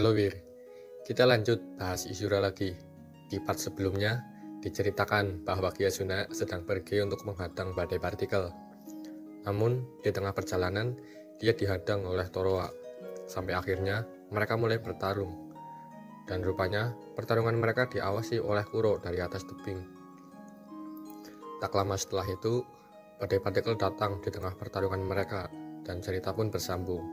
Halo Wir, kita lanjut bahas Izura lagi. Di part sebelumnya, diceritakan bahwa Gyasuna sedang pergi untuk menghadang badai partikel. Namun, di tengah perjalanan, dia dihadang oleh Toroa. Sampai akhirnya, mereka mulai bertarung. Dan rupanya, pertarungan mereka diawasi oleh Kuro dari atas tebing. Tak lama setelah itu, badai partikel datang di tengah pertarungan mereka, dan cerita pun bersambung.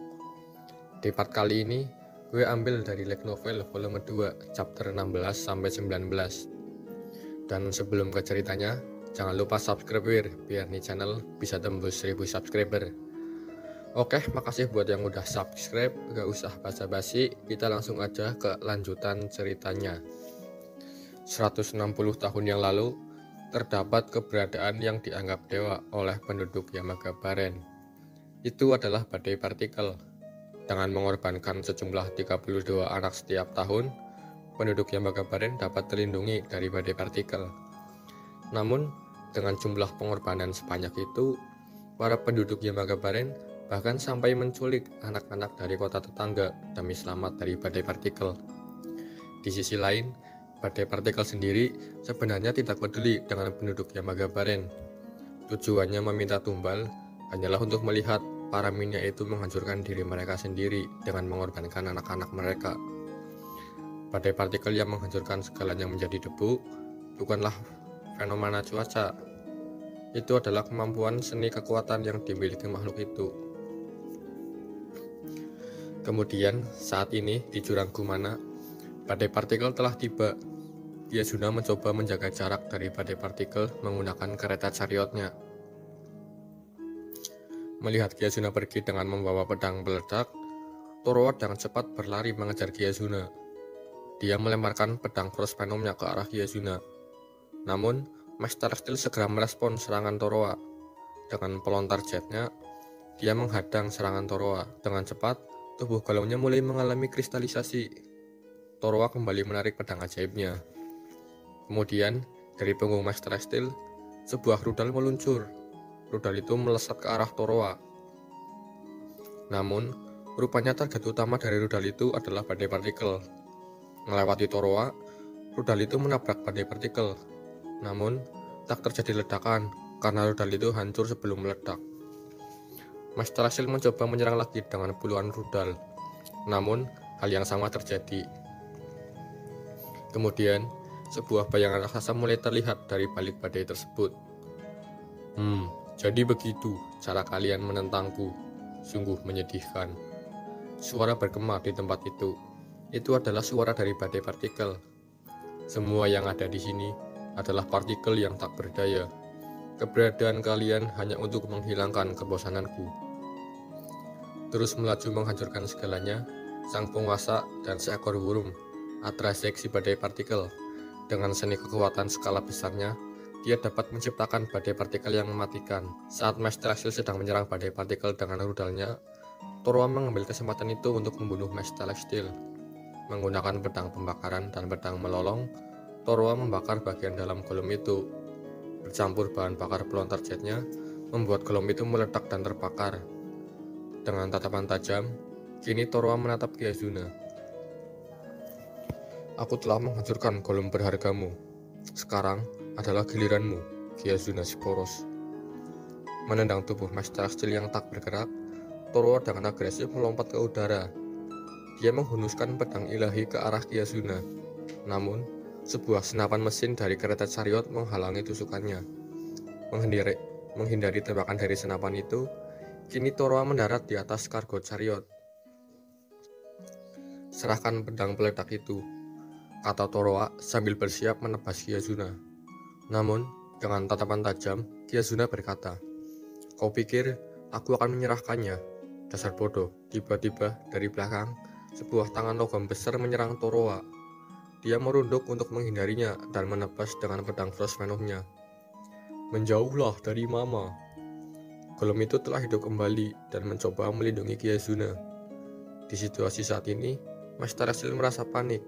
Di part kali ini, gue ambil dari light novel volume 2 chapter 16-19. Dan sebelum ke ceritanya, jangan lupa subscribe biar nih channel bisa tembus 1000 subscriber. Oke, makasih buat yang udah subscribe. Gak usah basa-basi, kita langsung aja ke lanjutan ceritanya. 160 tahun yang lalu, terdapat keberadaan yang dianggap dewa oleh penduduk Yamaga Baren. Itu adalah badai partikel. Dengan mengorbankan sejumlah 32 anak setiap tahun, penduduk Yamaga Baren dapat terlindungi dari badai partikel. Namun, dengan jumlah pengorbanan sebanyak itu, para penduduk Yamaga Baren bahkan sampai menculik anak-anak dari kota tetangga demi selamat dari badai partikel. Di sisi lain, badai partikel sendiri sebenarnya tidak peduli dengan penduduk Yamaga Baren. Tujuannya meminta tumbal hanyalah untuk melihat para minyak itu menghancurkan diri mereka sendiri dengan mengorbankan anak-anak mereka. Badai partikel yang menghancurkan segalanya menjadi debu bukanlah fenomena cuaca. Itu adalah kemampuan seni kekuatan yang dimiliki makhluk itu. Kemudian, saat ini di jurang Gumana, badai partikel telah tiba. Gyasuna mencoba menjaga jarak dari badai partikel menggunakan kereta chariotnya. Melihat Gyasuna pergi dengan membawa pedang peledak, Toroa dengan cepat berlari mengejar Gyasuna. Dia melemparkan pedang Frost Venomnya ke arah Gyasuna. Namun, Master Steel segera merespon serangan Toroa. Dengan pelontar jetnya, dia menghadang serangan Toroa. Dengan cepat, tubuh galaunya mulai mengalami kristalisasi. Toroa kembali menarik pedang ajaibnya. Kemudian, dari punggung Master Steel, sebuah rudal meluncur. Rudal itu melesat ke arah Toroa. Namun, rupanya target utama dari rudal itu adalah badai partikel. Melewati Toroa, rudal itu menabrak badai partikel. Namun, tak terjadi ledakan karena rudal itu hancur sebelum meledak. Master Steel mencoba menyerang lagi dengan puluhan rudal. Namun, hal yang sama terjadi. Kemudian, sebuah bayangan raksasa mulai terlihat dari balik badai tersebut. Jadi begitu cara kalian menentangku. Sungguh menyedihkan. Suara bergema di tempat itu. Itu adalah suara dari badai partikel. Semua yang ada di sini adalah partikel yang tak berdaya. Keberadaan kalian hanya untuk menghilangkan kebosananku. Terus melaju menghancurkan segalanya, sang penguasa dan seekor burung, Atrasek si badai partikel. Dengan seni kekuatan skala besarnya, dia dapat menciptakan badai partikel yang mematikan. Saat Master Steel sedang menyerang badai partikel dengan rudalnya, Toroa mengambil kesempatan itu untuk membunuh Master Steel. Menggunakan pedang pembakaran dan pedang melolong, Toroa membakar bagian dalam golem itu. Bercampur bahan bakar pelontar jetnya, membuat golem itu meledak dan terbakar. Dengan tatapan tajam, kini Toroa menatap Gyasuna. Aku telah menghancurkan golem berhargamu. Sekarang adalah giliranmu, Gyasuna si poros. Menendang tubuh Master Steel yang tak bergerak, Toroa dengan agresif melompat ke udara. Dia menghunuskan pedang ilahi ke arah Gyasuna. Namun, sebuah senapan mesin dari kereta chariot menghalangi tusukannya. Menghindari tembakan dari senapan itu, kini Toroa mendarat di atas kargo chariot. Serahkan pedang peledak itu, kata Toroa sambil bersiap menebas Gyasuna. Namun, dengan tatapan tajam, Gyasuna berkata, "Kau pikir aku akan menyerahkannya? Dasar bodoh." Tiba-tiba dari belakang, sebuah tangan logam besar menyerang Toroa. Dia merunduk untuk menghindarinya dan menebas dengan pedang Frost Venomnya. "Menjauhlah dari Mama." Golem itu telah hidup kembali dan mencoba melindungi Gyasuna. Di situasi saat ini, Master Steel merasa panik.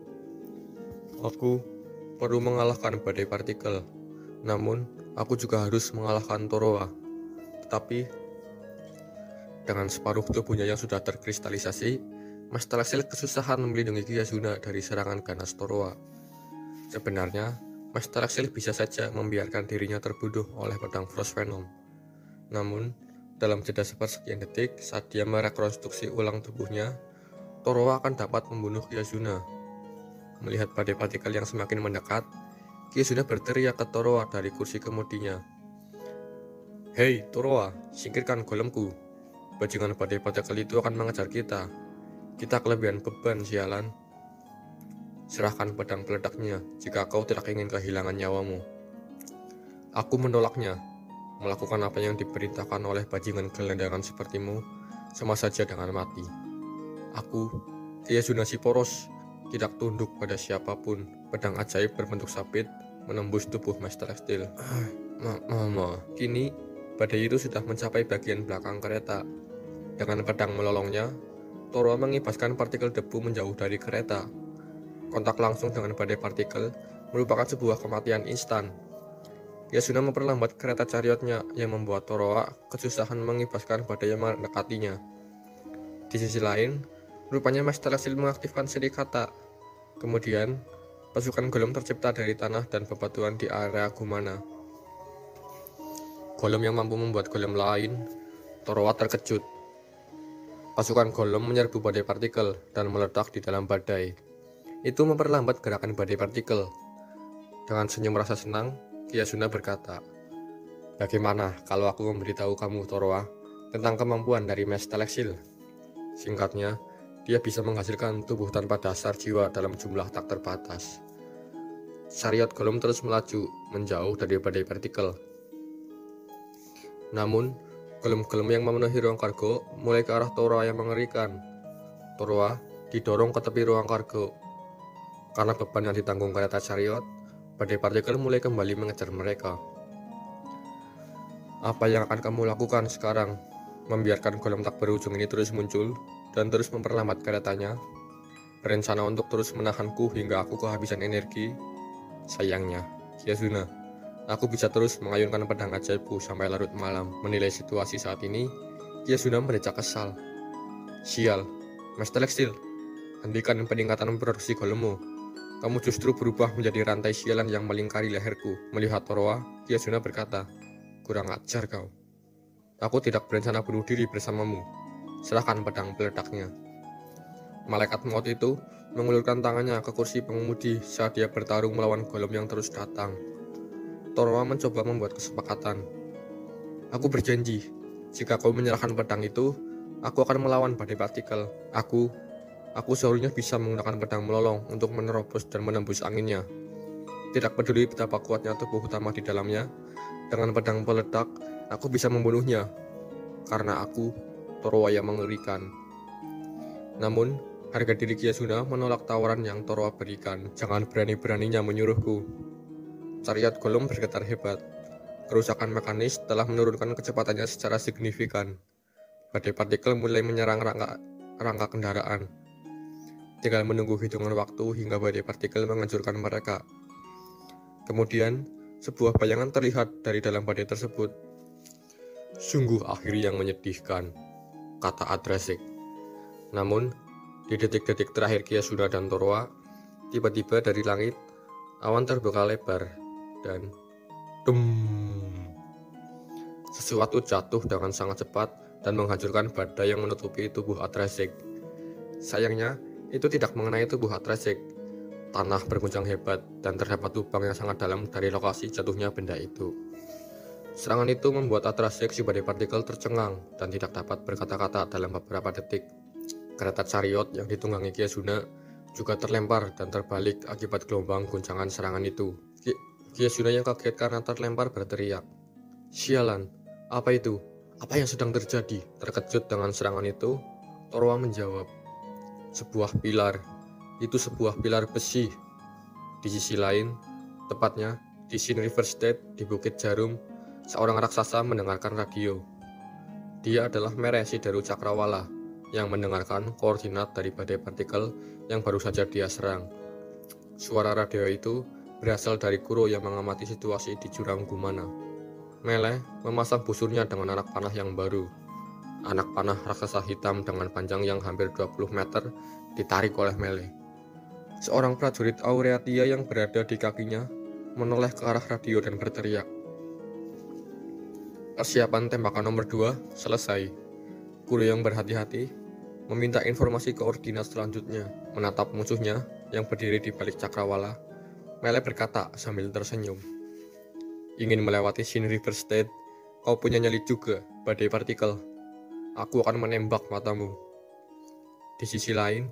"Aku perlu mengalahkan badai partikel. Namun, aku juga harus mengalahkan Toroa." Tetapi, dengan separuh tubuhnya yang sudah terkristalisasi, Mas Teleksil kesusahan melindungi Gyazuna dari serangan ganas Toroa. Sebenarnya, Mas Teleksil bisa saja membiarkan dirinya terbunuh oleh pedang Frost Venom. Namun, dalam jeda sepersekian detik saat dia merekonstruksi ulang tubuhnya, Toroa akan dapat membunuh Gyazuna. Melihat badai partikel yang semakin mendekat, Gyazuna berteriak ke Toroa dari kursi kemudinya. "Hei Toroa, singkirkan golemku. Bajingan badai partikel itu akan mengejar kita. Kita kelebihan beban, sialan. Serahkan pedang peledaknya jika kau tidak ingin kehilangan nyawamu." Aku menolaknya. Melakukan apa yang diperintahkan oleh bajingan gelandangan sepertimu sama saja dengan mati. Aku, Gyazuna si poros, tidak tunduk pada siapapun. Pedang ajaib berbentuk sabit menembus tubuh Mas Teleksil. Mama, kini badai itu sudah mencapai bagian belakang kereta. Dengan pedang melolongnya, Toroa mengibaskan partikel debu menjauh dari kereta. Kontak langsung dengan badai partikel merupakan sebuah kematian instan. Gyazuna memperlambat kereta chariotnya yang membuat Toroa kesusahan mengibaskan badai yang mendekatinya. Di sisi lain, rupanya Mas Teleksil mengaktifkan seri kata. Kemudian, pasukan golem tercipta dari tanah dan bebatuan di area Gumana. Golem yang mampu membuat golem lain, Toroa terkejut. Pasukan golem menyerbu badai partikel dan meledak di dalam badai. Itu memperlambat gerakan badai partikel. Dengan senyum rasa senang, Gyazuna berkata, "Bagaimana kalau aku memberitahu kamu, Toroa, tentang kemampuan dari Mas Teleksil?" Singkatnya, dia bisa menghasilkan tubuh tanpa dasar jiwa dalam jumlah tak terbatas. Chariot golem terus melaju, menjauh dari badai partikel. Namun, golem-golem yang memenuhi ruang kargo mulai ke arah Toroa yang mengerikan. Toroa didorong ke tepi ruang kargo. Karena beban yang ditanggung kereta chariot, badai partikel mulai kembali mengejar mereka. "Apa yang akan kamu lakukan sekarang? Membiarkan golem tak berujung ini terus muncul dan terus memperlambat keretanya? Berencana untuk terus menahanku hingga aku kehabisan energi?" Sayangnya, Gyazuna, aku bisa terus mengayunkan pedang ajaibku sampai larut malam. Menilai situasi saat ini, Gyazuna mendecak kesal. "Sial, Mas Teleksil, hentikan peningkatan produksi golemmu. Kamu justru berubah menjadi rantai sialan yang melingkari leherku." Melihat Toroa, Gyazuna berkata, "Kurang ajar kau. Aku tidak berencana bunuh diri bersamamu. Serahkan pedang peledaknya." Malaikat maut itu mengulurkan tangannya ke kursi pengemudi saat dia bertarung melawan golem yang terus datang. Toroa mencoba membuat kesepakatan. "Aku berjanji, jika kau menyerahkan pedang itu, aku akan melawan badai partikel. Aku seharusnya bisa menggunakan pedang melolong untuk menerobos dan menembus anginnya. Tidak peduli betapa kuatnya tubuh utama di dalamnya, dengan pedang peledak, aku bisa membunuhnya. Karena aku, Toroa yang mengerikan." Namun, harga diri Gyazuna menolak tawaran yang Toroa berikan. "Jangan berani-beraninya menyuruhku." Chariot golem bergetar hebat. Kerusakan mekanis telah menurunkan kecepatannya secara signifikan. Badai partikel mulai menyerang rangka kendaraan. Tinggal menunggu hitungan waktu hingga badai partikel menghancurkan mereka. Kemudian, sebuah bayangan terlihat dari dalam badai tersebut. "Sungguh akhir yang menyedihkan," kata Adrasik. Namun, di detik-detik terakhir Gyazuna dan Toroa, tiba-tiba dari langit, awan terbuka lebar, dan dum, sesuatu jatuh dengan sangat cepat dan menghancurkan badai yang menutupi tubuh Adrasik. Sayangnya, itu tidak mengenai tubuh Adrasik. Tanah berguncang hebat dan terdapat lubang yang sangat dalam dari lokasi jatuhnya benda itu. Serangan itu membuat Adrasik si badai partikel tercengang dan tidak dapat berkata-kata dalam beberapa detik. Kereta chariot yang ditunggangi Gyazuna juga terlempar dan terbalik akibat gelombang guncangan serangan itu. Gyazuna yang kaget karena terlempar berteriak, "Sialan, apa itu? Apa yang sedang terjadi?" Terkejut dengan serangan itu, Toroa menjawab, "Sebuah pilar. Itu sebuah pilar besi." Di sisi lain, tepatnya di Sin River State di Bukit Jarum, seorang raksasa mendengarkan radio. Dia adalah Meresi Daru Cakrawala yang mendengarkan koordinat dari badai partikel yang baru saja dia serang. Suara radio itu berasal dari Kuro yang mengamati situasi di jurang Gumana. Meleh memasang busurnya dengan anak panah yang baru. Anak panah raksasa hitam dengan panjang yang hampir 20 meter ditarik oleh Mele. Seorang prajurit Aureatia yang berada di kakinya menoleh ke arah radio dan berteriak. Persiapan tembakan nomor 2 selesai. Kuro yang berhati-hati meminta informasi koordinat selanjutnya. Menatap musuhnya yang berdiri di balik cakrawala, Mele berkata sambil tersenyum. Ingin melewati Shin River State, kau punya nyali juga, badai partikel. Aku akan menembak matamu. Di sisi lain,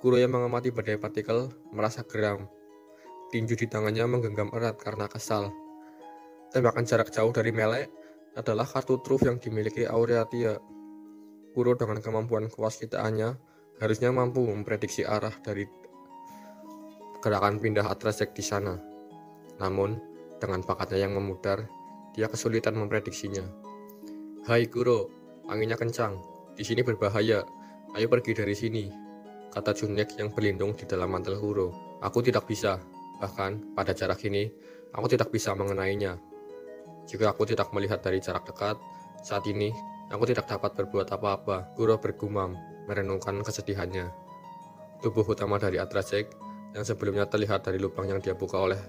Kuro yang mengamati badai partikel merasa geram. Tinju di tangannya menggenggam erat karena kesal. Tembakan jarak jauh dari Mele adalah kartu truf yang dimiliki Aureatia. Kuro dengan kemampuan kewasitaannya harusnya mampu memprediksi arah dari gerakan pindah Atrasek di sana. Namun, dengan bakatnya yang memudar, dia kesulitan memprediksinya. Hai Kuro, anginnya kencang. Di sini berbahaya. Ayo pergi dari sini, kata Junek yang berlindung di dalam mantel Kuro. Aku tidak bisa. Bahkan, pada jarak ini, aku tidak bisa mengenainya. Jika aku tidak melihat dari jarak dekat, saat ini, aku tidak dapat berbuat apa-apa. Kuro bergumam, merenungkan kesedihannya. Tubuh utama dari Atrasek, yang sebelumnya terlihat dari lubang yang dia buka oleh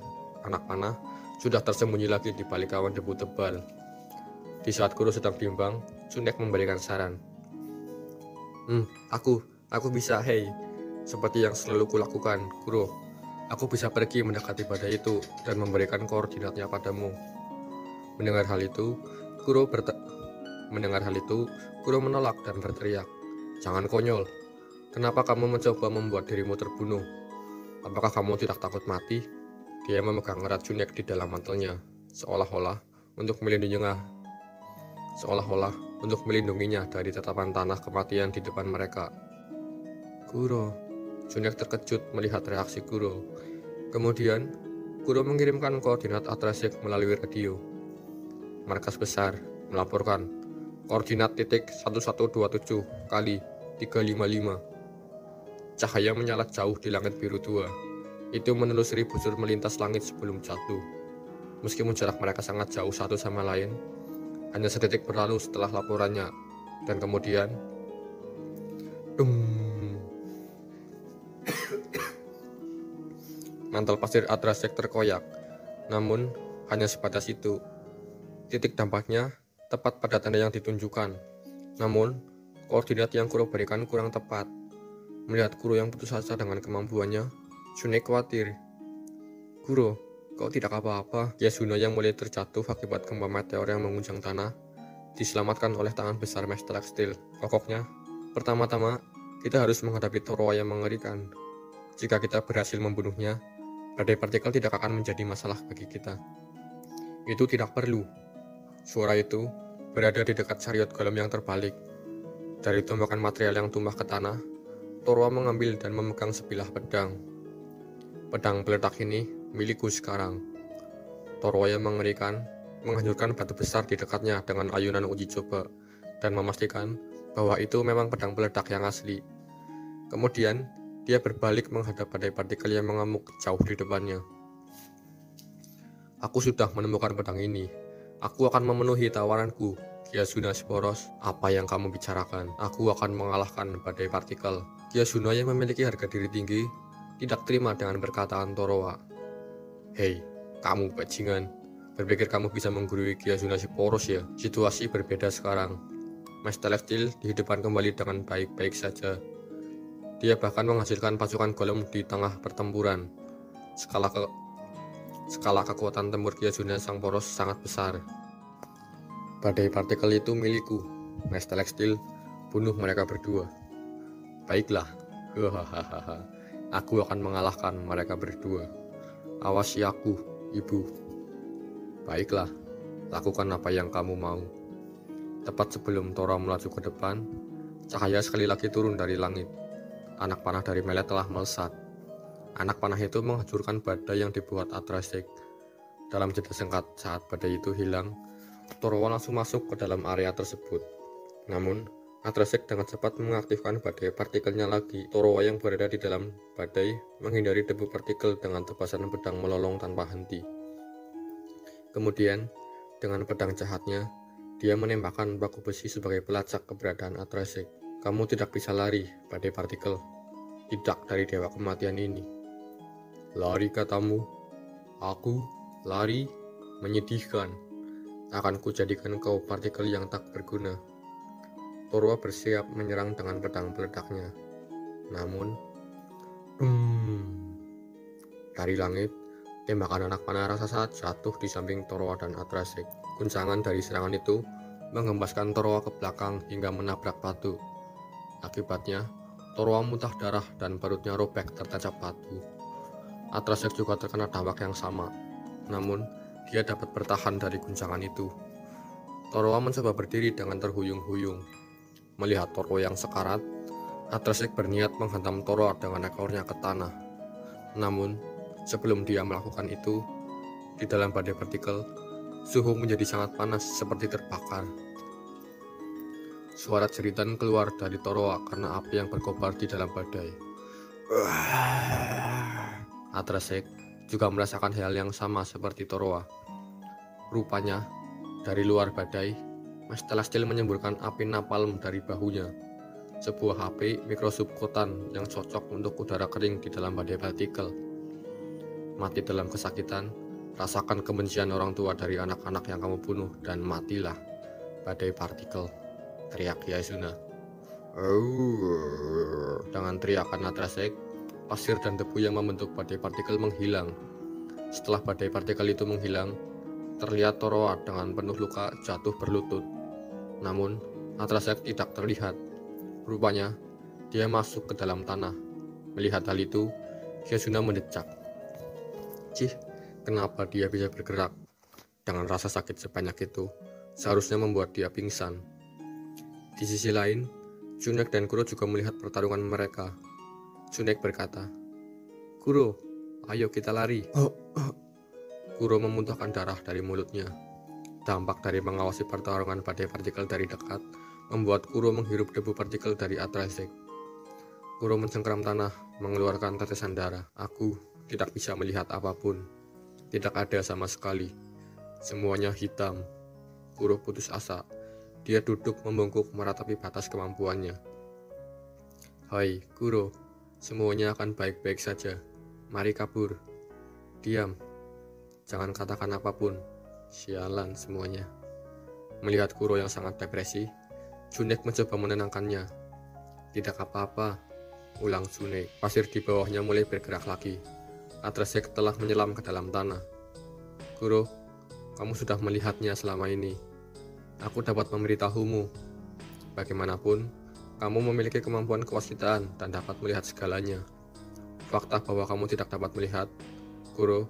anak panah, sudah tersembunyi lagi di balik awan debu tebal. Di saat Kuro sedang bimbang, Junek memberikan saran. Aku bisa, hei. Seperti yang selalu kulakukan, Kuro. Aku bisa pergi mendekati badai itu dan memberikan koordinatnya padamu. Mendengar hal itu, Kuro menolak dan berteriak. Jangan konyol. Kenapa kamu mencoba membuat dirimu terbunuh? Apakah kamu tidak takut mati? Dia memegang erat Junek di dalam mantelnya, seolah-olah untuk melindunginya dari tatapan tanah kematian di depan mereka. Kuro, Junek terkejut melihat reaksi Kuro. Kemudian, Kuro mengirimkan koordinat Atrasek melalui radio. Markas besar melaporkan koordinat titik 1127 kali 355. Cahaya menyala jauh di langit biru tua. Itu menelusuri busur melintas langit sebelum jatuh. Meskipun jarak mereka sangat jauh satu sama lain, hanya sedetik berlalu setelah laporannya, dan kemudian, mantel pasir Atrasek terkoyak. Namun, hanya sebatas itu. Titik dampaknya tepat pada tanda yang ditunjukkan. Namun, koordinat yang Kuro berikan kurang tepat. Melihat Kuro yang putus asa dengan kemampuannya, Junek khawatir. Kuro, kau tidak apa-apa. Yasuna yang mulai terjatuh akibat gempa meteor yang menguncang tanah diselamatkan oleh tangan besar Master Steel. Pokoknya, pertama-tama kita harus menghadapi Toroa yang mengerikan. Jika kita berhasil membunuhnya, badai partikel tidak akan menjadi masalah bagi kita. Itu tidak perlu. Suara itu berada di dekat chariot golem yang terbalik. Dari tumpukan material yang tumpah ke tanah, Toroa mengambil dan memegang sebilah pedang. Pedang peledak ini milikku sekarang. Toroa yang mengerikan menghancurkan batu besar di dekatnya dengan ayunan uji coba dan memastikan bahwa itu memang pedang peledak yang asli. Kemudian, dia berbalik menghadap badai partikel yang mengamuk jauh di depannya. Aku sudah menemukan pedang ini. Aku akan memenuhi tawaranku, Gyasuna Sporos. Apa yang kamu bicarakan? Aku akan mengalahkan badai partikel. Gyasuna yang memiliki harga diri tinggi tidak terima dengan perkataan Toroa. Hei, kamu bajingan. Berpikir kamu bisa menggurui Gyasuna Sporos ya? Situasi berbeda sekarang. Mas Celestial dihidupkan kembali dengan baik-baik saja. Dia bahkan menghasilkan pasukan golem di tengah pertempuran. Skala kekuatan tempur Gyasuna Sang Poros sangat besar. Badai partikel itu milikku, Mas Celestial. Bunuh mereka berdua. Baiklah, hahaha. Aku akan mengalahkan mereka berdua. Awasi aku, ibu. Baiklah, lakukan apa yang kamu mau. Tepat sebelum Toroa melaju ke depan, cahaya sekali lagi turun dari langit. Anak panah dari Mele telah melesat. Anak panah itu menghancurkan badai yang dibuat Atrasek. Dalam jeda singkat saat badai itu hilang, Toroa langsung masuk ke dalam area tersebut. Namun, Atrasek dengan cepat mengaktifkan badai partikelnya lagi. Toroa yang berada di dalam badai menghindari debu partikel dengan tebasan pedang melolong tanpa henti. Kemudian, dengan pedang jahatnya, Dia menembakkan paku besi sebagai pelacak keberadaan Atrasek. Kamu tidak bisa lari, badai partikel. Tidak dari dewa kematian ini. Lari katamu? Aku? Lari? Menyedihkan. Akan kujadikan kau partikel yang tak berguna. Torwa bersiap menyerang dengan pedang peledaknya. Namun, dari langit, tembakan anak panah raksasa jatuh di samping Torwa dan Atrasek. Guncangan dari serangan itu menghempaskan Torwa ke belakang hingga menabrak batu. Akibatnya, Torwa muntah darah dan perutnya robek tertancap batu. Atrasek juga terkena dampak yang sama, namun dia dapat bertahan dari guncangan itu. Torwa mencoba berdiri dengan terhuyung-huyung. Melihat Torwa yang sekarat, Atrasek berniat menghantam Torwa dengan ekornya ke tanah. Namun, sebelum dia melakukan itu, di dalam badai partikel, suhu menjadi sangat panas seperti terbakar. Suara jeritan keluar dari Torwa karena api yang berkobar di dalam badai. Atrasek juga merasakan hal yang sama seperti Torwa. Rupanya, dari luar badai, Master Steel menyemburkan api napalm dari bahunya. Sebuah HP mikrosubkotan yang cocok untuk udara kering di dalam badai partikel. Mati dalam kesakitan, rasakan kebencian orang tua dari anak-anak yang kamu bunuh dan matilah, badai partikel, teriak Hyasuna. Dengan teriakan Atrasek, pasir dan debu yang membentuk badai partikel menghilang. Setelah badai partikel itu menghilang, terlihat Torwa dengan penuh luka jatuh berlutut. Namun, Atrasek tidak terlihat. Rupanya, dia masuk ke dalam tanah. Melihat hal itu, Hyasuna mendecak. Cih, kenapa dia bisa bergerak? Dengan rasa sakit sebanyak itu, seharusnya membuat dia pingsan. Di sisi lain, Tsunek dan Kuro juga melihat pertarungan mereka. Tsunek berkata, "Kuro, ayo kita lari." Kuro memuntahkan darah dari mulutnya. Dampak dari mengawasi pertarungan badai partikel dari dekat membuat Kuro menghirup debu partikel dari Atrasek. Kuro mencengkeram tanah, mengeluarkan tetesan darah. Aku tidak bisa melihat apapun. Tidak ada sama sekali. Semuanya hitam. Kuro putus asa. Dia duduk membungkuk meratapi batas kemampuannya. Hai, Kuro. Semuanya akan baik-baik saja. Mari kabur. Diam. Jangan katakan apapun. Sialan semuanya. Melihat Kuro yang sangat depresi, Tsunek mencoba menenangkannya. Tidak apa-apa, ulang Tsunek. Pasir di bawahnya mulai bergerak lagi. Atrasek telah menyelam ke dalam tanah. Kuro, kamu sudah melihatnya selama ini. Aku dapat memberitahumu. Bagaimanapun, kamu memiliki kemampuan kewasitaan dan dapat melihat segalanya. Fakta bahwa kamu tidak dapat melihat, Kuro,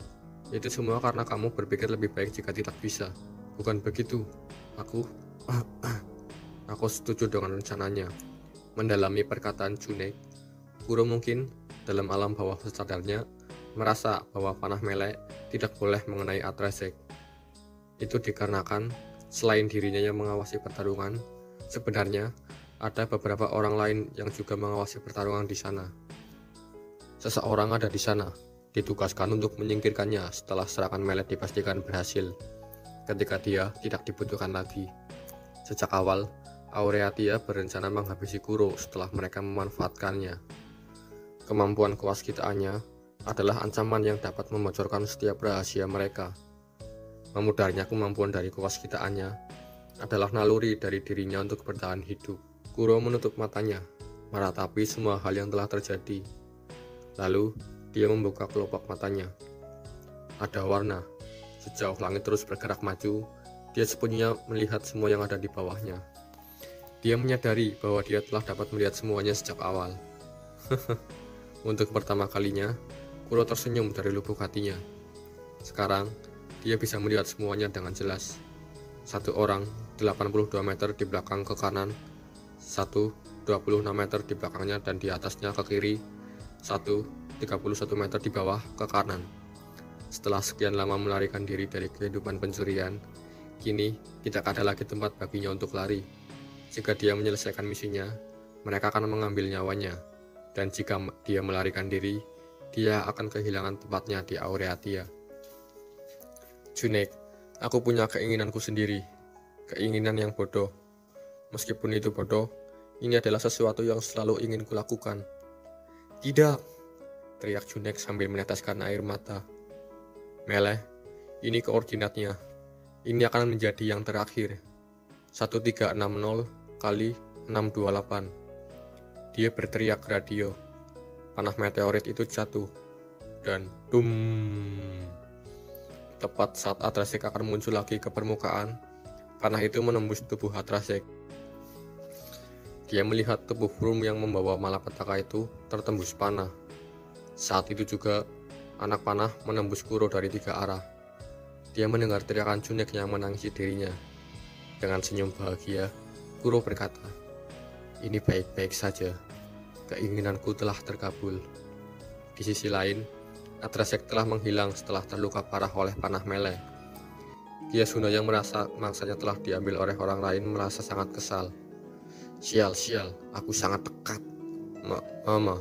itu semua karena kamu berpikir lebih baik jika tidak bisa. Bukan begitu. Aku setuju dengan rencananya. Mendalami perkataan Tsunek, Kuro mungkin dalam alam bawah sadarnya merasa bahwa panah melek tidak boleh mengenai Atrasek. Itu dikarenakan selain dirinya yang mengawasi pertarungan, sebenarnya ada beberapa orang lain yang juga mengawasi pertarungan di sana. Seseorang ada di sana, ditugaskan untuk menyingkirkannya setelah serangan melek dipastikan berhasil, ketika dia tidak dibutuhkan lagi. Sejak awal, Aureatia berencana menghabisi Kuro setelah mereka memanfaatkannya. Kemampuan kewaskitaannya adalah ancaman yang dapat membocorkan setiap rahasia mereka. Memudarnya kemampuan dari kewaskitaannya adalah naluri dari dirinya untuk bertahan hidup. Kuro menutup matanya, meratapi semua hal yang telah terjadi. Lalu, dia membuka kelopak matanya. Ada warna. Sejauh langit terus bergerak maju, dia sepenuhnya melihat semua yang ada di bawahnya. Dia menyadari bahwa dia telah dapat melihat semuanya sejak awal. Untuk pertama kalinya, Kuro tersenyum dari lubuk hatinya. Sekarang, dia bisa melihat semuanya dengan jelas. Satu orang 82 meter di belakang ke kanan, satu 26 meter di belakangnya dan di atasnya ke kiri, satu 31 meter di bawah ke kanan. Setelah sekian lama melarikan diri dari kehidupan pencurian, kini tidak ada lagi tempat baginya untuk lari. Jika dia menyelesaikan misinya, mereka akan mengambil nyawanya. Dan jika dia melarikan diri, dia akan kehilangan tempatnya di Aureatia. Tsunek, aku punya keinginanku sendiri. keinginan yang bodoh. Meskipun itu bodoh, ini adalah sesuatu yang selalu ingin kulakukan. Tidak, teriak Junek sambil meneteskan air mata. Meleh, ini koordinatnya. Ini akan menjadi yang terakhir. 1360 kali 628. Dia berteriak ke radio. Panah meteorit itu jatuh. Dan dum. Tepat saat Adrasek akan muncul lagi ke permukaan, panah itu menembus tubuh Adrasek. Dia melihat tubuh Vroom yang membawa malapetaka itu tertembus panah. Saat itu juga, anak panah menembus Kuro dari 3 arah. Dia mendengar teriakan Junek yang menangisi dirinya. Dengan senyum bahagia, Kuro berkata, "Ini baik-baik saja. Keinginanku telah terkabul." Di sisi lain, Adrasek telah menghilang setelah terluka parah oleh panah Meleh. Gyasuna yang merasa mangsanya telah diambil oleh orang lain merasa sangat kesal. Sial, aku sangat dekat. Mama.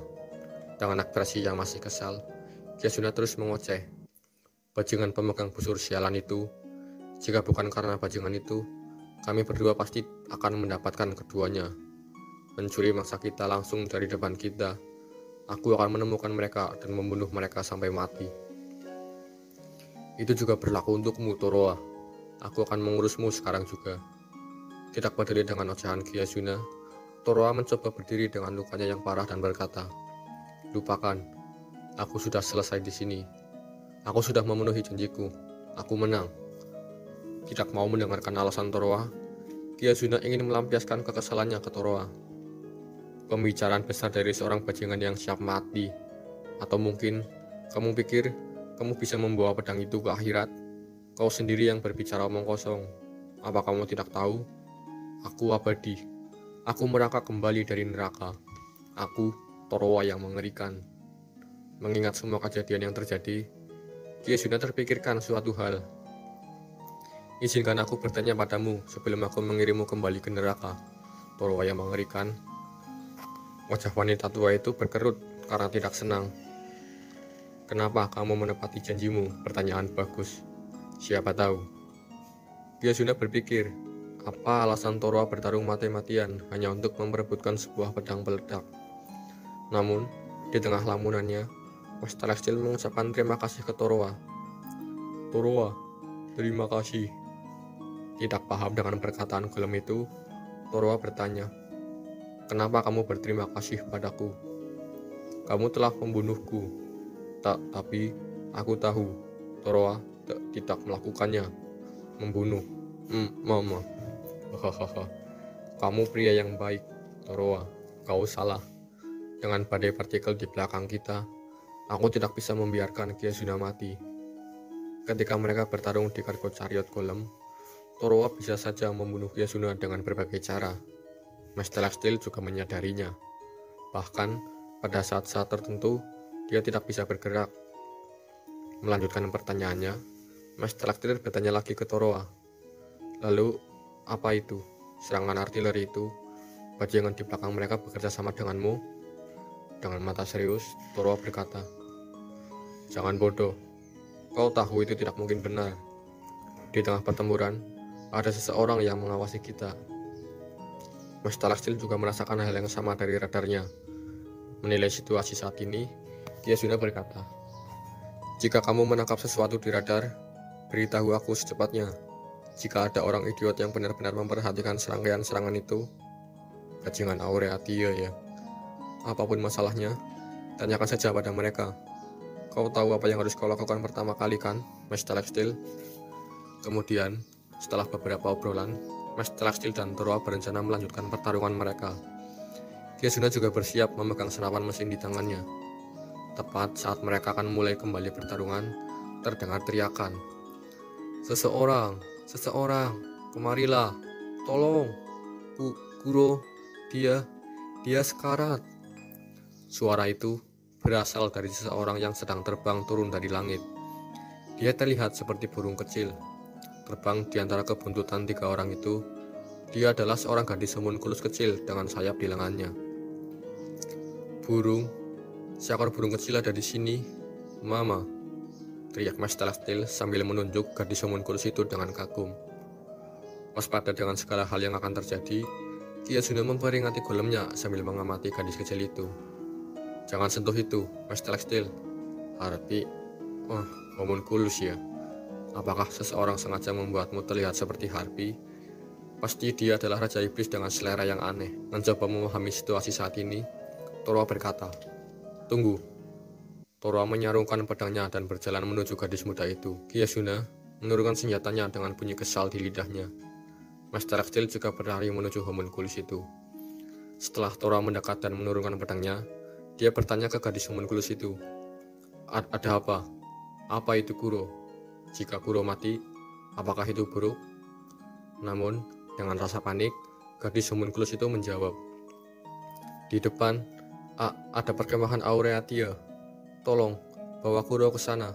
Dengan ekspresi yang masih kesal, Gyasuna terus mengoceh. Bajingan pemegang busur sialan itu. Jika bukan karena bajingan itu, kami berdua pasti akan mendapatkan keduanya. Mencuri mangsa kita langsung dari depan kita. Aku akan menemukan mereka dan membunuh mereka sampai mati. Itu juga berlaku untukmu, Toroa. Aku akan mengurusmu sekarang juga. Tidak peduli dengan ocehan Gyasuna, Toroa mencoba berdiri dengan lukanya yang parah dan berkata, "Lupakan, aku sudah selesai di sini. Aku sudah memenuhi janjiku. Aku menang." Tidak mau mendengarkan alasan Toroa, Gyasuna ingin melampiaskan kekesalannya ke Toroa. Pembicaraan besar dari seorang bajingan yang siap mati. Atau mungkin kamu pikir kamu bisa membawa pedang itu ke akhirat? Kau sendiri yang berbicara omong kosong. Apa kamu tidak tahu? Aku abadi. Aku merangkak kembali dari neraka. Aku Toroa yang mengerikan. Mengingat semua kejadian yang terjadi, Gyasuna terpikirkan suatu hal. Izinkan aku bertanya padamu sebelum aku mengirimmu kembali ke neraka, Toroa yang mengerikan. Wajah wanita tua itu berkerut karena tidak senang. Kenapa kamu menepati janjimu? Pertanyaan bagus. Siapa tahu. Gyasuna berpikir, apa alasan Toroa bertarung mati-matian hanya untuk memperebutkan sebuah pedang peledak. Namun, di tengah lamunannya, Mas Celestial mengucapkan terima kasih ke Toroa. Toroa, terima kasih. Tidak paham dengan perkataan gelem itu, Toroa bertanya, kenapa kamu berterima kasih padaku? Kamu telah membunuhku. Tapi aku tahu, Toroa tidak melakukannya. Membunuh. Mama. Hahaha. Kamu pria yang baik, Toroa. Kau salah. Dengan badai partikel di belakang kita, aku tidak bisa membiarkan Gyasuna mati. Ketika mereka bertarung di Cargo Chariot Golem, Toroa bisa saja membunuh Gyasuna dengan berbagai cara. Mas Celestial juga menyadarinya. Bahkan, pada saat-saat tertentu, dia tidak bisa bergerak. Melanjutkan pertanyaannya, Mas Celestial bertanya lagi ke Toroa. Lalu, apa itu? Serangan artileri itu? Bajingan di belakang mereka bekerja sama denganmu? Dengan mata serius, Toroa berkata, jangan bodoh. Kau tahu itu tidak mungkin benar. Di tengah pertempuran, ada seseorang yang mengawasi kita. Mas Celestial juga merasakan hal yang sama dari radarnya. Menilai situasi saat ini, Gyasuna berkata, jika kamu menangkap sesuatu di radar, beritahu aku secepatnya. Jika ada orang idiot yang benar-benar memperhatikan serangkaian serangan itu, bajingan Aureatia ya. Apapun masalahnya, tanyakan saja pada mereka. Kau tahu apa yang harus kau lakukan pertama kali kan, Mas Celestial? Kemudian, setelah beberapa obrolan, Mas Celestial dan Toroa berencana melanjutkan pertarungan mereka. Gyasuna juga bersiap memegang senapan mesin di tangannya. Tepat saat mereka akan mulai kembali pertarungan, terdengar teriakan. Seseorang, kemarilah, tolong, Kuro, dia sekarat. Suara itu berasal dari seseorang yang sedang terbang turun dari langit. Dia terlihat seperti burung kecil, terbang di antara kebuntutan 3 orang itu. Dia adalah seorang gadis homunculus kecil dengan sayap di lengannya. Burung, seekor burung kecil ada di sini, Mama, teriak Mas Celestial sambil menunjuk gadis homunculus itu dengan kagum. Waspada dengan segala hal yang akan terjadi, Kiasuna memperingati golemnya sambil mengamati gadis kecil itu. Jangan sentuh itu, Mas Tekstil. Harpi, oh, homunculus ya. Apakah seseorang sengaja membuatmu terlihat seperti Harpi? Pasti dia adalah Raja Iblis dengan selera yang aneh. Mencoba memahami situasi saat ini, Torwa berkata, "Tunggu." Torwa menyarungkan pedangnya dan berjalan menuju gadis muda itu. Kiasuna menurunkan senjatanya dengan bunyi kesal di lidahnya. Master Steel juga berlari menuju homunculus itu. Setelah Torwa mendekat dan menurunkan pedangnya, dia bertanya ke gadis homunculus itu, "Ada apa? Apa itu Kuro? Jika Kuro mati, apakah itu buruk?" Namun, dengan rasa panik, gadis homunculus itu menjawab, "Di depan, ada perkemahan Aureatia. Tolong, bawa Kuro ke sana."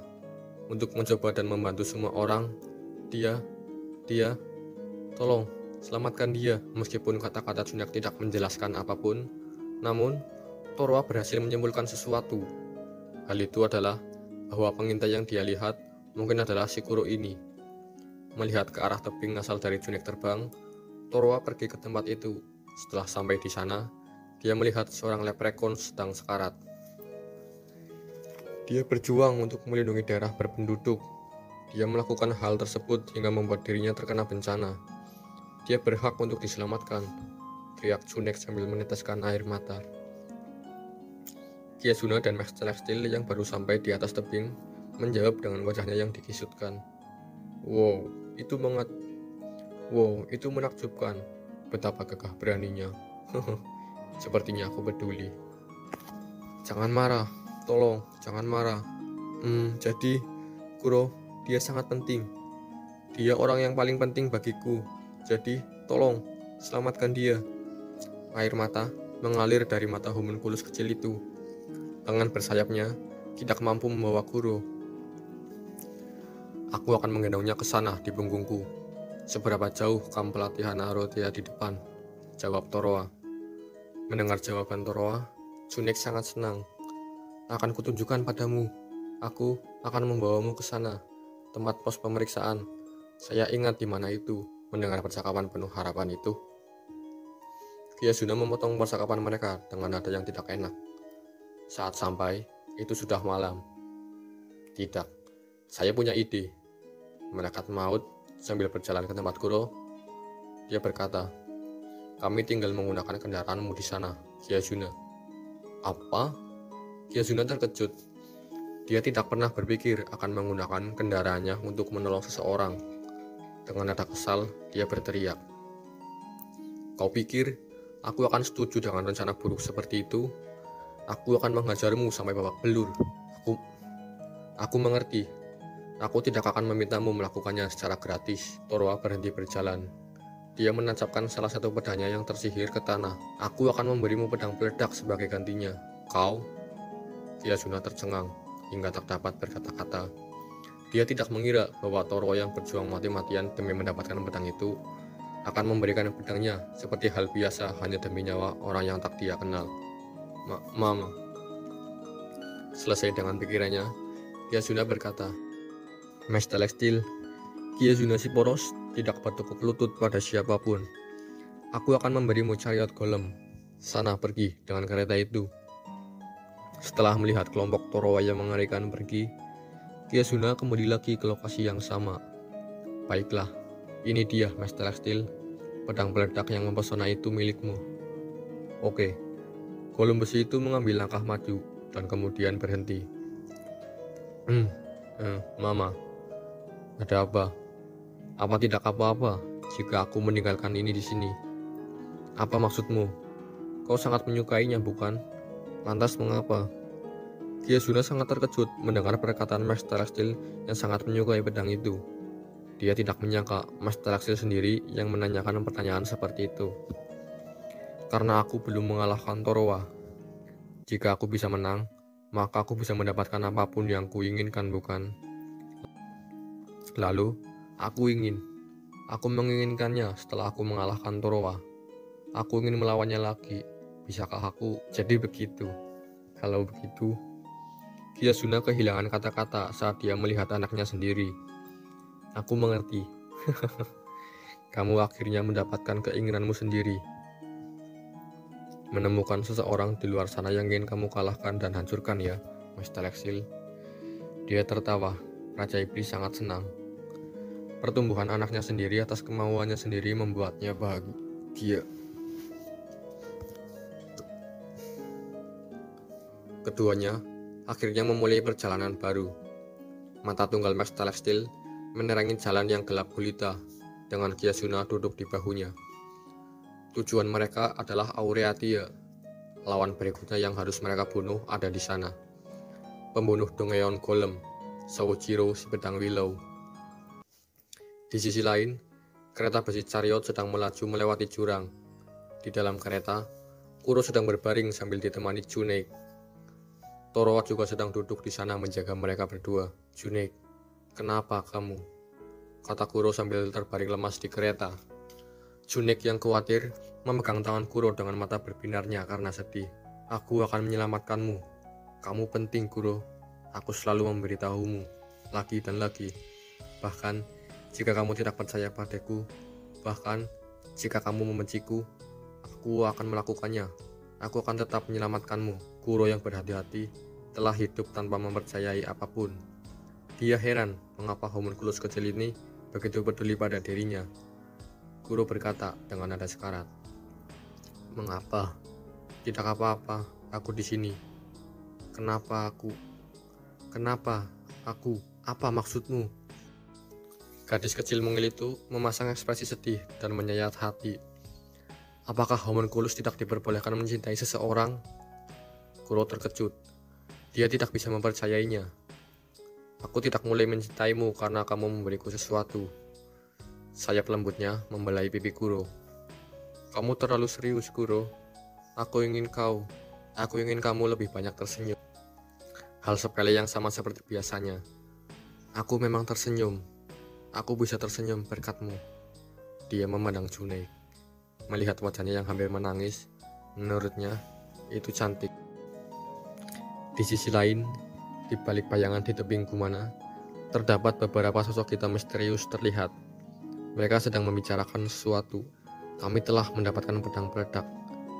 Untuk mencoba dan membantu semua orang, dia, tolong, selamatkan dia. Meskipun kata-kata Junak tidak menjelaskan apapun, namun, Torwa berhasil menyimpulkan sesuatu. Hal itu adalah bahwa pengintai yang dia lihat mungkin adalah si Kuro ini. Melihat ke arah tebing asal dari Junik terbang, Torwa pergi ke tempat itu. Setelah sampai di sana, dia melihat seorang leprekon sedang sekarat. Dia berjuang untuk melindungi daerah berpenduduk. Dia melakukan hal tersebut hingga membuat dirinya terkena bencana. Dia berhak untuk diselamatkan, teriak Junek sambil meneteskan air mata. Kiasuna dan Max Celestial yang baru sampai di atas tebing menjawab dengan wajahnya yang dikisutkan. Wow, itu menakjubkan. Betapa gagah beraninya. Sepertinya aku peduli. Jangan marah. Tolong, jangan marah. Jadi, Kuro, dia sangat penting. Dia orang yang paling penting bagiku. Jadi, tolong, selamatkan dia. Air mata mengalir dari mata homunculus kecil itu. Tangan bersayapnya tidak mampu membawa Kuro. Aku akan menggendongnya ke sana di punggungku. Seberapa jauh kam pelatihan Arotea di depan? Jawab Torwa. Mendengar jawaban Torwa, Junek sangat senang. Akan kutunjukkan padamu. Aku akan membawamu ke sana, tempat pos pemeriksaan. Saya ingat di mana itu. Mendengar percakapan penuh harapan itu, Kiasuna memotong percakapan mereka dengan nada yang tidak enak. Saat sampai, itu sudah malam. Tidak, saya punya ide. Menekat maut sambil berjalan ke tempat Kuro, dia berkata, "Kami tinggal menggunakan kendaraanmu di sana, Kiasuna." Apa? Kiasuna terkejut. Dia tidak pernah berpikir akan menggunakan kendaraannya untuk menolong seseorang. Dengan nada kesal, dia berteriak, "Kau pikir aku akan setuju dengan rencana buruk seperti itu? Aku akan menghajarmu sampai babak belur. Aku mengerti. Aku tidak akan memintamu melakukannya secara gratis." Torwa berhenti berjalan. Dia menancapkan salah satu pedangnya yang tersihir ke tanah. "Aku akan memberimu pedang peledak sebagai gantinya." Kau? Kiasuna tercengang hingga tak dapat berkata-kata. Dia tidak mengira bahwa Torwa yang berjuang mati-matian demi mendapatkan pedang itu akan memberikan pedangnya seperti hal biasa hanya demi nyawa orang yang tak dia kenal. Mama. Selesai dengan pikirannya, Kiasuna berkata, "Mas Celestial, Kiasuna si poros tidak bertekuk lutut pada siapapun. Aku akan memberimu chariot golem. Sana pergi dengan kereta itu." Setelah melihat kelompok Torwa yang mengerikan pergi, Kiasuna kembali lagi ke lokasi yang sama. "Baiklah, ini dia Mas Celestial, pedang peledak yang mempesona itu milikmu." Oke, golem besi itu mengambil langkah maju dan kemudian berhenti. Mama, ada apa? Apa tidak apa-apa jika aku meninggalkan ini di sini? Apa maksudmu? Kau sangat menyukainya, bukan? Lantas mengapa? Kiasuna sangat terkejut mendengar perkataan Mas Celestial yang sangat menyukai pedang itu. Dia tidak menyangka Mas Celestial sendiri yang menanyakan pertanyaan seperti itu. "Karena aku belum mengalahkan Torwa. Jika aku bisa menang, maka aku bisa mendapatkan apapun yang kuinginkan, bukan? Lalu, aku menginginkannya setelah aku mengalahkan Torwa. Aku ingin melawannya lagi. Bisakah aku jadi begitu?" Kalau begitu, Kiasuna kehilangan kata-kata saat dia melihat anaknya sendiri. "Aku mengerti." kamu akhirnya mendapatkan keinginanmu sendiri. Menemukan seseorang di luar sana yang ingin kamu kalahkan dan hancurkan ya, Mr. Lexil. Dia tertawa. Raja Iblis sangat senang. Pertumbuhan anaknya sendiri atas kemauannya sendiri membuatnya bahagia. Keduanya akhirnya memulai perjalanan baru. Mata tunggal Mr. Lexil menerangi jalan yang gelap gulita dengan Kiasuna duduk di bahunya. Tujuan mereka adalah Aureatia. Lawan berikutnya yang harus mereka bunuh ada di sana. Pembunuh Dongeon Golem, Soujiro si pedang Willow. Di sisi lain, kereta besi Chariot sedang melaju melewati jurang. Di dalam kereta, Kuro sedang berbaring sambil ditemani Junek. Toro juga sedang duduk di sana menjaga mereka berdua. Junek, kenapa kamu? Kata Kuro sambil terbaring lemas di kereta. Junek yang khawatir memegang tangan Kuro dengan mata berbinarnya karena sedih. Aku akan menyelamatkanmu. Kamu penting, Kuro. Aku selalu memberitahumu, lagi dan lagi. Bahkan, jika kamu tidak percaya padaku, bahkan jika kamu membenciku, aku akan melakukannya. Aku akan tetap menyelamatkanmu. Kuro yang berhati-hati telah hidup tanpa mempercayai apapun. Dia heran mengapa homunculus kecil ini begitu peduli pada dirinya. Kuro berkata dengan nada sekarat. Mengapa? Tidak apa-apa, aku di sini. Kenapa aku? Kenapa aku? Apa maksudmu? Gadis kecil mungil itu memasang ekspresi sedih dan menyayat hati. Apakah homunculus tidak diperbolehkan mencintai seseorang? Kuro terkejut. Dia tidak bisa mempercayainya. Aku tidak mulai mencintaimu karena kamu memberiku sesuatu. Sayap lembutnya membelai pipi Kuro. Kamu terlalu serius, Kuro. Aku ingin kamu lebih banyak tersenyum. Hal sepele yang sama seperti biasanya. Aku memang tersenyum. Aku bisa tersenyum berkatmu. Dia memandang Junek. Melihat wajahnya yang hampir menangis, menurutnya itu cantik. Di sisi lain, di balik bayangan di tebing gumana, terdapat beberapa sosok hitam misterius terlihat. Mereka sedang membicarakan sesuatu. Kami telah mendapatkan pedang peledak.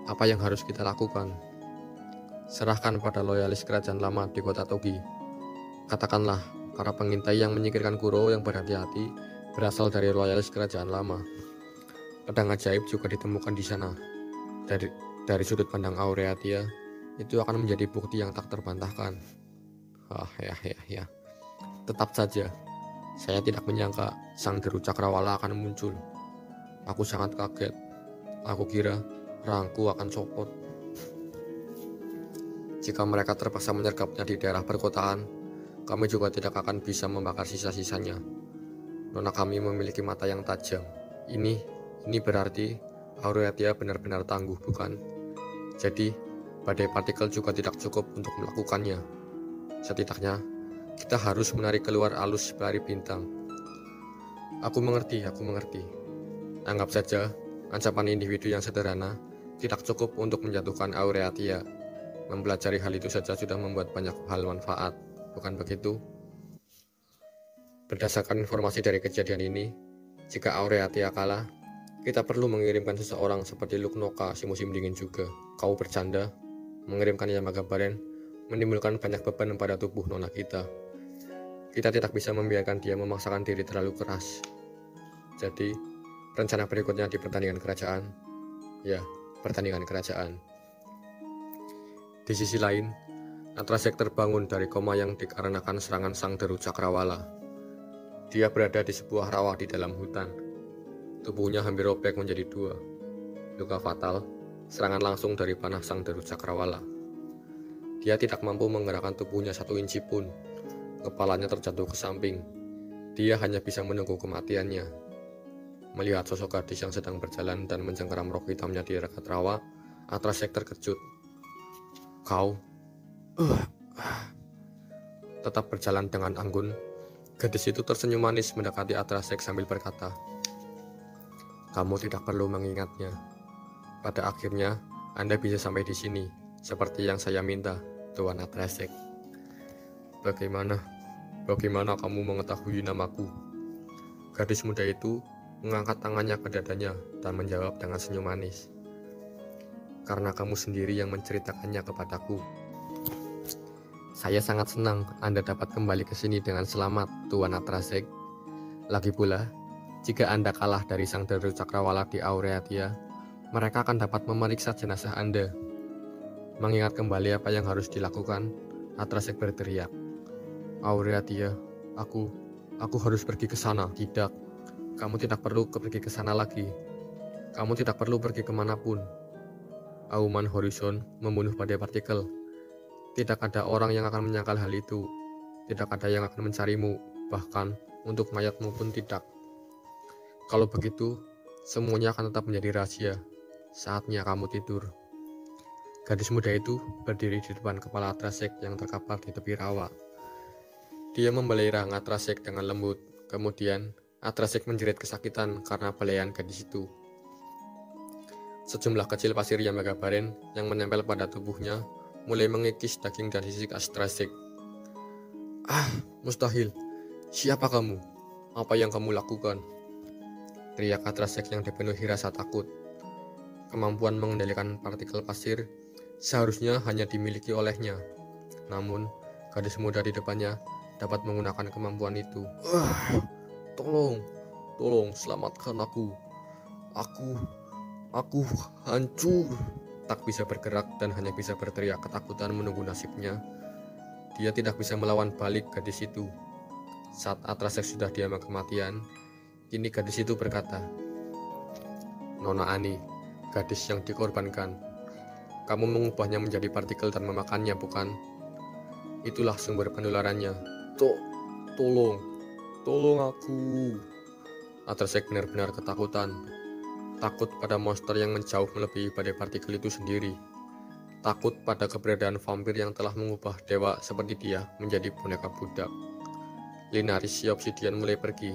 Apa yang harus kita lakukan? Serahkan pada loyalis kerajaan lama di kota Togi. Katakanlah, para pengintai yang menyingkirkan Kuro yang berhati-hati berasal dari loyalis kerajaan lama. Pedang ajaib juga ditemukan di sana. Dari sudut pandang Aureatia, itu akan menjadi bukti yang tak terbantahkan. Ya. Tetap saja, saya tidak menyangka sang deru cakrawala akan muncul. Aku sangat kaget. Aku kira rangku akan copot. Jika mereka terpaksa menyergapnya di daerah perkotaan, kami juga tidak akan bisa membakar sisa-sisanya. Nona kami memiliki mata yang tajam. Ini berarti Aureatia benar-benar tangguh, bukan? Jadi, badai partikel juga tidak cukup untuk melakukannya. Setidaknya, kita harus menarik keluar alus pelari bintang. Aku mengerti. Anggap saja, ancaman individu yang sederhana tidak cukup untuk menjatuhkan Aureatia. Mempelajari hal itu saja sudah membuat banyak hal manfaat, bukan begitu? Berdasarkan informasi dari kejadian ini, jika Aureatia kalah, kita perlu mengirimkan seseorang seperti Luknoka si musim dingin juga. Kau bercanda? Mengirimkan Yamagabaren menimbulkan banyak beban pada tubuh nona kita. Kita tidak bisa membiarkan dia memaksakan diri terlalu keras. Jadi, rencana berikutnya di pertandingan kerajaan. Ya, pertandingan kerajaan. Di sisi lain, Atrasek terbangun dari koma yang dikarenakan serangan sang deru cakrawala. Dia berada di sebuah rawa di dalam hutan. Tubuhnya hampir robek menjadi dua. Luka fatal, serangan langsung dari panah sang deru cakrawala. Dia tidak mampu menggerakkan tubuhnya 1 inci pun. Kepalanya terjatuh ke samping. Dia hanya bisa menunggu kematiannya. Melihat sosok gadis yang sedang berjalan dan mencengkeram rok hitamnya di dekat rawa, Atrasek terkejut. Kau tetap berjalan dengan anggun. Gadis itu tersenyum manis mendekati Atrasek sambil berkata, kamu tidak perlu mengingatnya. Pada akhirnya, Anda bisa sampai di sini, seperti yang saya minta, Tuan Atrasek. Bagaimana kamu mengetahui namaku? Gadis muda itu mengangkat tangannya ke dadanya dan menjawab dengan senyum manis. Karena kamu sendiri yang menceritakannya kepadaku. Saya sangat senang Anda dapat kembali ke sini dengan selamat, Tuan Atrasek. Lagi pula, jika Anda kalah dari sang Daru Cakrawala di Aureatia, mereka akan dapat memeriksa jenazah Anda. Mengingat kembali apa yang harus dilakukan, Atrasek berteriak. Aureatia, aku harus pergi ke sana. Tidak, kamu tidak perlu pergi ke sana lagi. Kamu tidak perlu pergi kemanapun. Auman Horizon membunuh badai partikel. Tidak ada orang yang akan menyangkal hal itu. Tidak ada yang akan mencarimu, bahkan untuk mayatmu pun tidak. Kalau begitu, semuanya akan tetap menjadi rahasia. Saatnya kamu tidur. Gadis muda itu berdiri di depan kepala Atrasek yang terkapar di tepi rawa. Dia membelai rahang Atrasek dengan lembut. Kemudian, Atrasek menjerit kesakitan karena belayan gadis itu. Sejumlah kecil pasir yang megabaren yang menempel pada tubuhnya mulai mengikis daging dan sisik Atrasek. Ah, mustahil. Siapa kamu? Apa yang kamu lakukan? Teriak Atrasek yang dipenuhi rasa takut. Kemampuan mengendalikan partikel pasir seharusnya hanya dimiliki olehnya. Namun, gadis muda di depannya dapat menggunakan kemampuan itu. Tolong, selamatkan aku. Aku hancur. Tak bisa bergerak dan hanya bisa berteriak ketakutan menunggu nasibnya. Dia tidak bisa melawan balik gadis itu. Saat Atrasek sudah diam kematian, kini gadis itu berkata, Nona Ani, gadis yang dikorbankan. Kamu mengubahnya menjadi partikel dan memakannya, bukan? Itulah sumber penularannya. Tolong aku. Atrasek benar-benar ketakutan. Takut pada monster yang menjauh melebihi badai partikel itu sendiri. Takut pada keberadaan vampir yang telah mengubah dewa seperti dia menjadi boneka budak. Linaris si Obsidian mulai pergi.